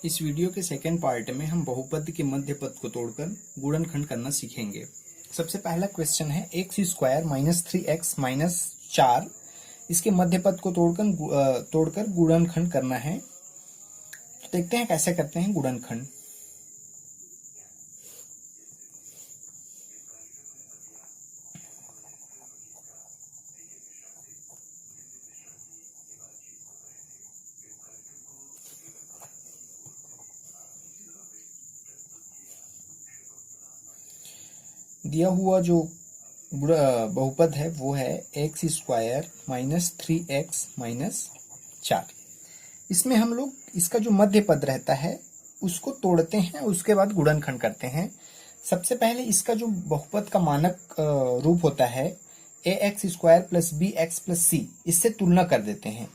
इस वीडियो के second part में हम बहुपद के मध्य पद को तोड़कर गुणनखंड करना सीखेंगे। सबसे पहला क्वेश्चन है x square minus 3x minus 4, इसके मध्य पद को तोड़कर गुणनखंड करना है। तो देखते हैं कैसे करते हैं गुणनखंड। दिया हुआ जो बहुपद है वो है x square minus 3x minus 4। इसमें हम लोग इसका जो मध्य पद रहता है उसको तोड़ते हैं, उसके बाद गुणनखंड करते हैं। सबसे पहले इसका जो बहुपद का मानक रूप होता है a x square plus b x plus c, इससे तुलना कर देते हैं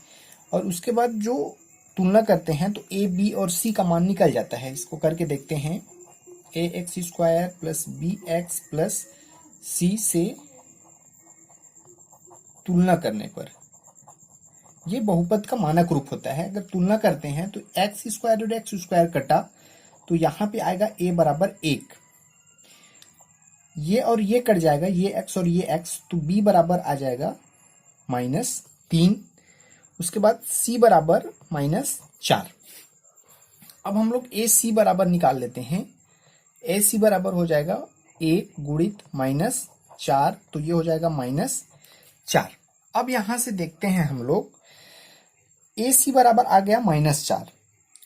और उसके बाद जो तुलना करते हैं तो ए बी और सी का मान निकल जाता है। इसको करके देखते हैं। A x square plus b x plus c से तुलना करने पर ये बहुपद का मानक रूप होता है। अगर तुलना करते हैं तो एक्स स्क्वायर और एक्स स्क्वायर कटा तो यहां पे आएगा a बराबर 1, ये और ये कट जाएगा, ये x और ये x, तो b बराबर आ जाएगा -3। उसके बाद c बराबर -4। अब हम लोग a c बराबर निकाल लेते हैं। ए सी बराबर हो जाएगा 1 गुणित -4, तो ये हो जाएगा -4। अब यहां से देखते हैं हम लोग, ए सी बराबर आ गया -4।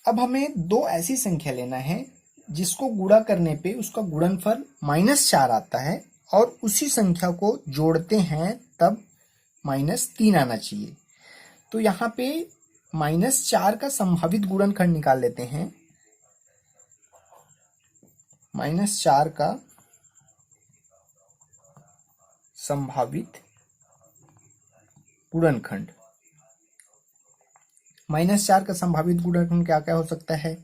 अब हमें दो ऐसी संख्या लेना है जिसको गुणा करने पे उसका गुणनफल -4 आता है और उसी संख्या को जोड़ते हैं तब -3 आना चाहिए। तो यहाँ पे -4 का संभावित गुणनखंड निकाल लेते हैं। -4 का संभावित गुणनखंड, -4 का संभावित गुणनखंड क्या क्या हो सकता है?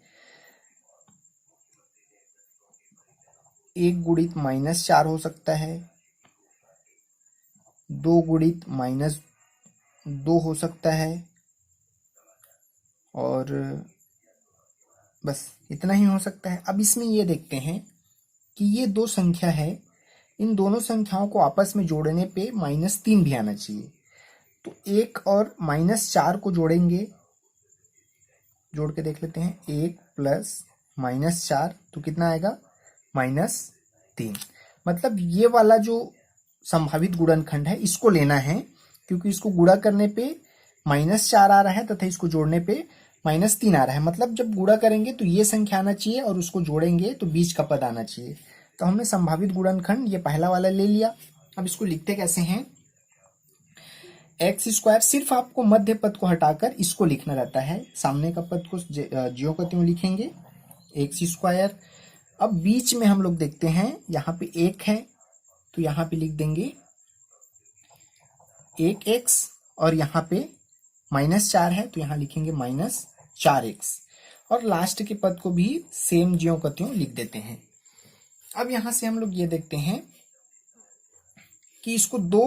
1 गुणित -4 हो सकता है, 2 गुणित -2 हो सकता है, और बस इतना ही हो सकता है। अब इसमें ये देखते हैं कि ये दो संख्या है, इन दोनों संख्याओं को आपस में जोड़ने पे -3 भी आना चाहिए। तो 1 और -4 को जोड़ेंगे, जोड़ के देख लेते हैं। 1 प्लस -4 तो कितना आएगा? -3। मतलब ये वाला जो संभावित गुणनखंड है इसको लेना है, क्योंकि इसको गुणा करने पे -4 आ रहा है तथा इसको जोड़ने पे -3 आ रहा है। मतलब जब गुणा करेंगे तो ये संख्या आना चाहिए और उसको जोड़ेंगे तो बीच का पद आना चाहिए। तो हमने संभावित गुणनखंड ये पहला वाला ले लिया। अब इसको लिखते कैसे हैं? एक्स स्क्वायर, सिर्फ आपको मध्य पद को हटाकर इसको लिखना रहता है, सामने का पद को ज्यों का त्यों लिखेंगे, एक्स स्क्वायर। अब बीच में हम लोग देखते हैं यहाँ पे 1 है तो यहाँ पे लिख देंगे 1x, और यहाँ पे -4 है तो यहाँ लिखेंगे -4x, और लास्ट के पद को भी सेम ज्यों का त्यों लिख देते हैं। अब यहां से हम लोग ये देखते हैं कि इसको दो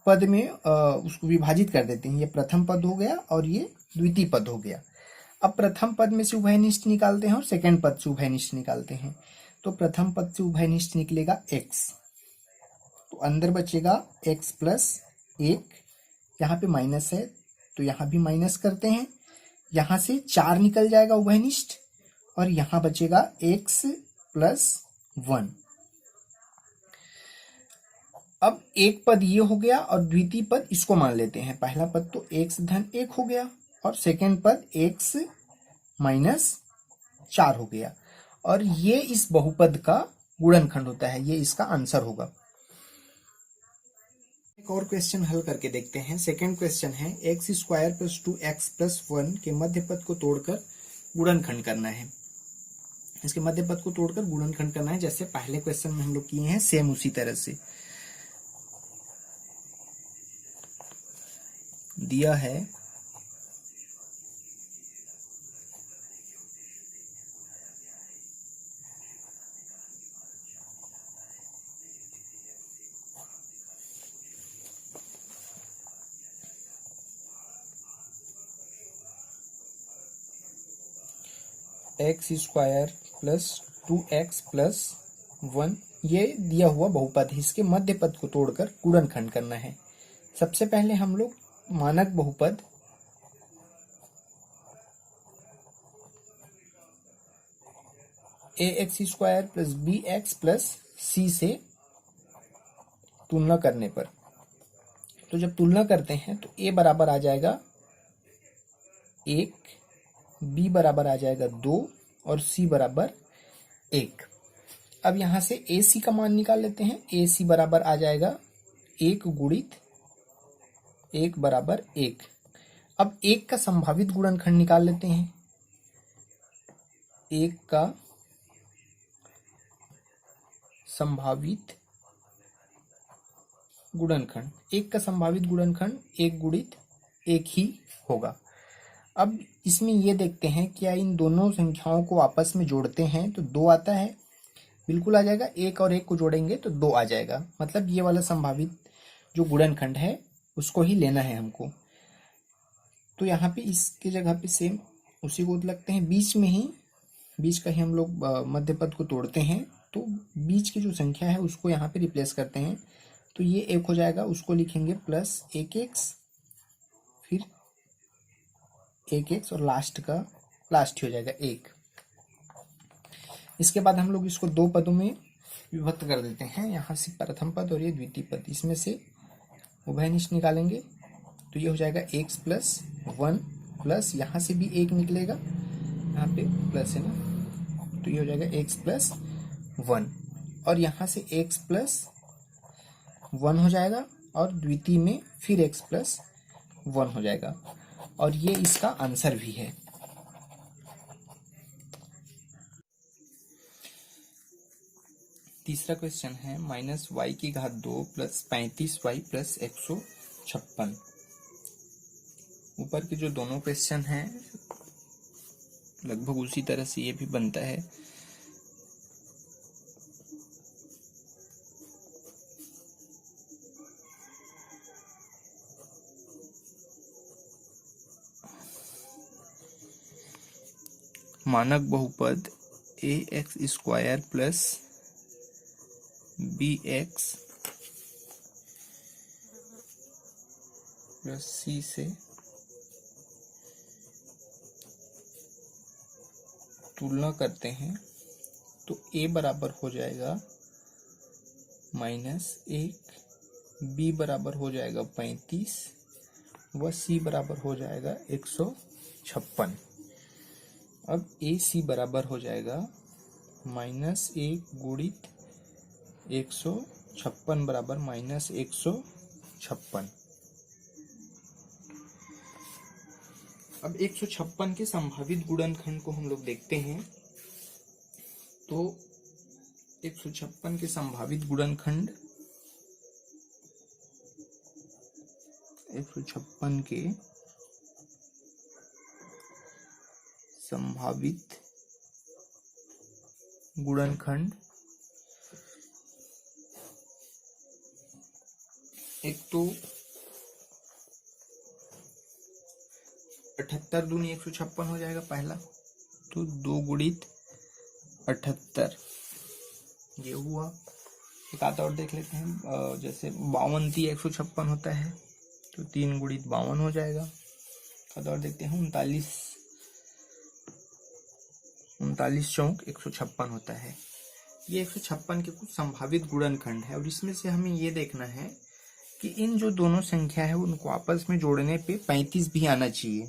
पद में उसको विभाजित कर देते हैं। ये प्रथम पद हो गया और ये द्वितीय पद हो गया। अब प्रथम पद में से उभयनिष्ठ निकालते हैं और सेकंड पद से उभयनिष्ठ निकालते हैं। तो प्रथम पद से उभयनिष्ठ निकलेगा x, तो अंदर बचेगा x प्लस 1, यहाँ पे माइनस है तो यहाँ भी माइनस करते हैं। यहाँ से 4 निकल जाएगा उभयनिष्ठ और यहाँ बचेगा x प्लस 1। अब एक पद ये हो गया और द्वितीय पद इसको मान लेते हैं। पहला पद तो x धन 1 हो गया और सेकंड पद x माइनस 4 हो गया, और ये इस बहुपद का गुणनखंड होता है, ये इसका आंसर होगा। एक और क्वेश्चन हल करके देखते हैं। सेकंड क्वेश्चन है x square plus 2x plus 1 के मध्य पद को तोड़कर गुणनखंड करना है। इसके मध्य पद को तोड़कर गुणनखंड करना है, जैसे पहले क्वेश्चन में हम लोग किए हैं, सेम उसी तरह से दिया है x square plus 2x plus 1, ये दिया हुआ बहुपद है, इसके मध्य पद को तोड़कर गुणनखंड करना है। सबसे पहले हम लोग मानक बहुपद ax square plus bx plus c से तुलना करने पर, तो जब तुलना करते हैं तो a बराबर आ जाएगा 1, b बराबर आ जाएगा 2 और c बराबर 1। अब यहां से ac का मान निकाल लेते हैं। ac बराबर आ जाएगा 1 गुणित 1 बराबर 1। अब 1 का संभावित गुणनखंड निकाल लेते हैं। 1 का संभावित गुणनखंड, 1 का संभावित गुणनखंड 1 गुणित 1 ही होगा। अब इसमें ये देखते हैं क्या इन दोनों संख्याओं को आपस में जोड़ते हैं तो 2 आता है, बिल्कुल आ जाएगा। 1 और 1 को जोड़ेंगे तो 2 आ जाएगा, मतलब ये वाला संभावित जो गुणनखंड है उसको ही लेना है हमको। तो यहाँ पे इसके जगह पे सेम उसी को लगते हैं, बीच का ही हम लोग मध्य पद को तोड़ते हैं, तो बीच की जो संख्या है उसको यहाँ पे रिप्लेस करते हैं। तो ये 1 हो जाएगा, उसको लिखेंगे प्लस 1x, फिर 1x और लास्ट ही हो जाएगा 1। इसके बाद हम लोग इसको 2 पदों में विभक्त कर देते हैं। यहाँ से प्रथम पद और ये द्वितीय पद, इसमें से उभयनिष्ठ निकालेंगे तो ये हो जाएगा x प्लस 1 प्लस यहाँ से भी 1 निकलेगा, यहाँ पे प्लस है ना, तो ये हो जाएगा x प्लस 1 और यहाँ से x प्लस 1 हो जाएगा और द्वितीय में फिर x प्लस 1 हो जाएगा और ये इसका आंसर भी है। तीसरा क्वेश्चन है -y² प्लस 35y प्लस 156। ऊपर के जो दोनों क्वेश्चन हैं लगभग उसी तरह से ये भी बनता है। मानक बहुपद ax square plus bx plus c से तुलना करते हैं तो a बराबर हो जाएगा -1, b बराबर हो जाएगा 35 व c बराबर हो जाएगा 156। अब AC बराबर हो जाएगा -1 गुणित 156 बराबर -156। अब 156 के संभावित गुणनखंड को हम लोग देखते हैं। तो 156 के संभावित गुणनखंड 156 के संभावित गुणनखंड एक तो 78 दूनी 156 हो जाएगा पहला, तो 2 गुणित 78 ये हुआ। एक आता और देख लेते हैं, जैसे 52 × 156 होता है तो 3 गुणित 52 हो जाएगा। आता और देखते हैं 39 चौक 156 होता है। ये 156 के कुछ संभावित गुणनखंड है और इसमें से हमें ये देखना है कि इन जो दोनों संख्या है उनको आपस में जोड़ने पे 35 भी आना चाहिए।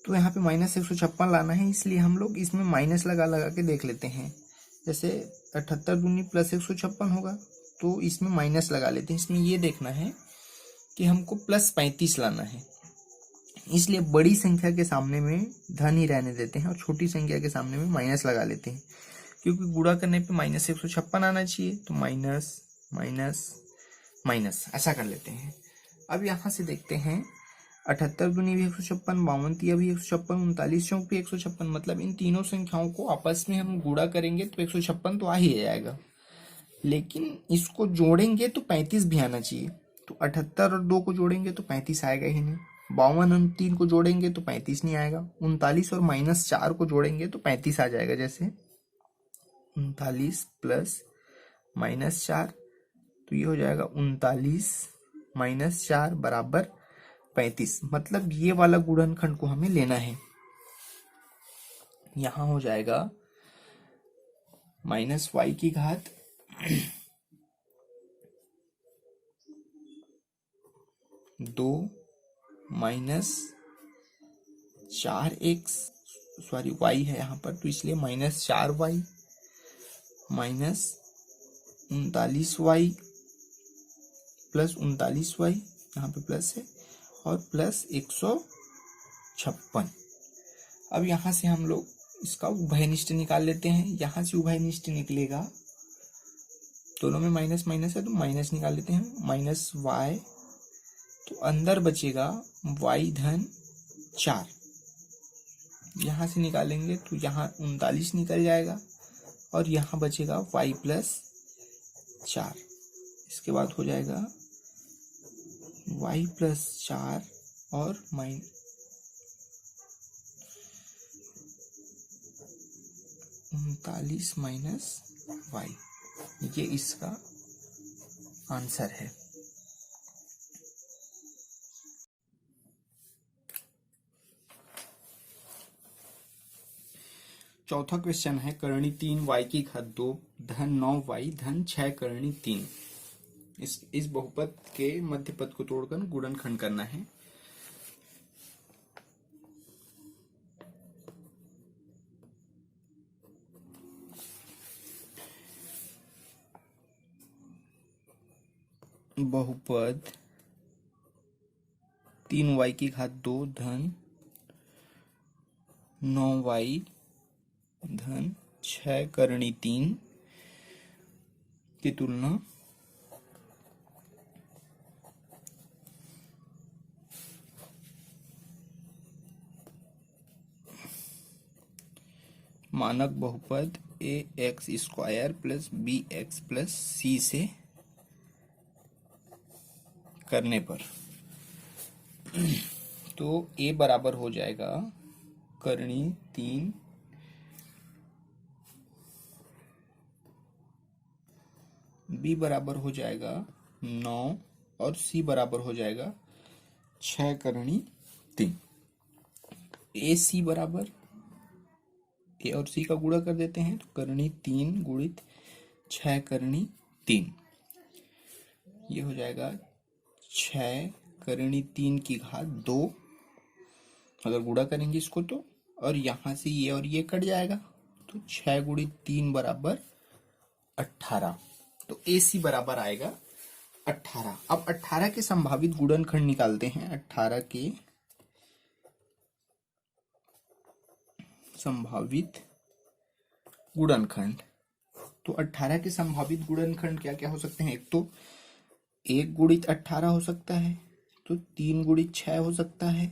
तो यहाँ पे -156 लाना है, इसलिए हम लोग इसमें माइनस लगा के देख लेते हैं। जैसे 78 दूनी प्लस 156 होगा तो इसमें माइनस लगा लेते हैं। इसमें ये देखना है कि हमको प्लस 35 लाना है, इसलिए बड़ी संख्या के सामने में धन ही रहने देते हैं और छोटी संख्या के सामने में माइनस लगा लेते हैं, क्योंकि गुणा करने पे -156 आना चाहिए। तो माइनस माइनस माइनस ऐसा कर लेते हैं। अब यहाँ से देखते हैं 78 दूनी भी 156, 52 तिया भी 156, 39 चौक भी 156, मतलब इन तीनों संख्याओं को आपस में हम गुणा करेंगे तो 156 तो आ ही जाएगा, लेकिन इसको जोड़ेंगे तो 35 भी आना चाहिए। तो 78 और 2 को जोड़ेंगे तो 35 आएगा ही नहीं, 52 और 3 को जोड़ेंगे तो 35 नहीं आएगा। 39 और -4 को जोड़ेंगे तो 35 आ जाएगा। जैसे 39 प्लस -4, तो ये हो जाएगा 39 -4 बराबर 35। मतलब ये वाला गुणनखंड को हमें लेना है। यहां हो जाएगा -y की घात 2 -4x, सॉरी y है यहाँ पर, तो इसलिए -4y -39y प्लस 39y, यहाँ पे प्लस है, और प्लस 156। अब यहाँ से हम लोग इसका उभयनिष्ठ निकाल लेते हैं। यहाँ से उभयनिष्ठ निकलेगा, दोनों में माइनस माइनस है तो माइनस निकाल लेते हैं, -y, तो अंदर बचेगा y धन 4। यहाँ से निकालेंगे तो यहाँ 39 निकल जाएगा और यहाँ बचेगा y प्लस 4। इसके बाद हो जाएगा y प्लस 4 और -39 माइनस y, ये इसका आंसर है। चौथा क्वेश्चन है करणी 3y की घात 2 धन 9y धन 6 करणी 3। इस बहुपद के मध्य पद को तोड़कर गुणनखंड करना है। बहुपद 3y की घात 2 धन 9y धन 6 करणी 3 की तुलना मानक बहुपद ax² plus bx plus c से करने पर, तो a बराबर हो जाएगा करणी 3 b बराबर हो जाएगा 9 और c बराबर हो जाएगा 6 करणी 3। ए सी बराबर ए और सी का गुणा कर देते हैं, तो करणी 3 गुणित 6 करणी 3, ये हो जाएगा 6 करणी 3 की घात 2। अगर गुणा करेंगे इसको तो, और यहां से ये और ये कट जाएगा, तो 6 गुणित 3 बराबर 18। तो ए सी बराबर आएगा 18। अब 18 के संभावित गुणनखंड निकालते हैं। 18 के संभावित गुणनखंड, तो 18 के संभावित गुणनखंड क्या क्या हो सकते हैं? एक तो 1 गुणित 18 हो सकता है, तो 3 गुणित 6 हो सकता है,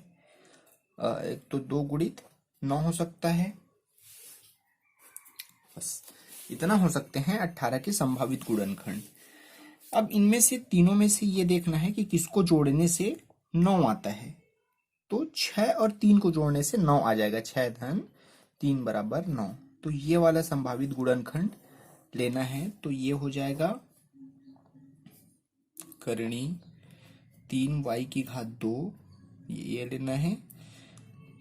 एक तो 2 गुणित 9 हो सकता है। बस इतना हो सकते हैं 18 के संभावित गुणनखंड। अब इनमें से तीनों में से ये देखना है कि किसको जोड़ने से 9 आता है। तो 6 और 3 को जोड़ने से 9 आ जाएगा। 6 धन 3 बराबर 9। तो ये वाला संभावित गुणनखंड लेना है, तो ये हो जाएगा करणी 3y की घात 2, ये लेना है,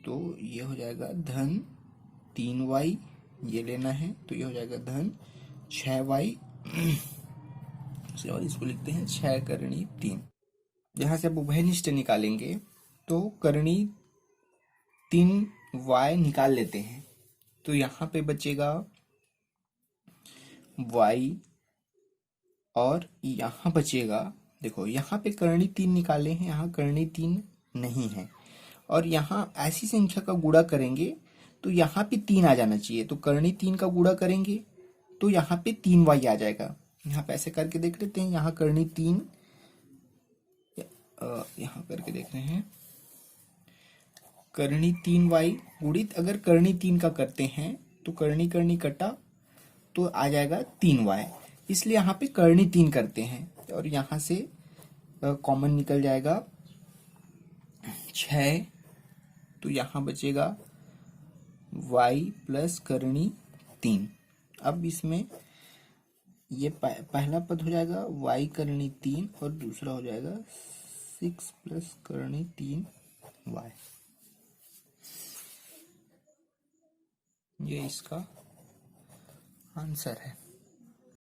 तो ये हो जाएगा धन 3y, ये लेना है, तो ये हो जाएगा धन 6y, और इसको लिखते हैं 6 करणी 3। यहां से अब उभयनिष्ठ निकालेंगे, तो करणी 3y निकाल लेते हैं, तो यहाँ पे बचेगा y और यहाँ बचेगा, देखो यहाँ पे करणी 3 निकाले हैं, यहाँ करणी 3 नहीं है, और यहाँ ऐसी संख्या का गुणा करेंगे तो यहाँ पे 3 आ जाना चाहिए। तो करणी 3 का गुणा करेंगे तो यहाँ पे 3y आ जाएगा। यहाँ पे ऐसे करके देख लेते हैं, यहाँ करणी 3, यहाँ करके देख रहे हैं, करणी 3y गुणित, अगर करणी 3 का करते हैं तो करणी करणी कटा तो आ जाएगा 3y, इसलिए यहाँ पे करणी 3 करते हैं, और यहाँ से कॉमन निकल जाएगा 6, तो यहाँ बचेगा y प्लस करणी 3। अब इसमें ये पहला पद हो जाएगा y करणी 3 और दूसरा हो जाएगा 6 प्लस करणी 3y। ये इसका आंसर है।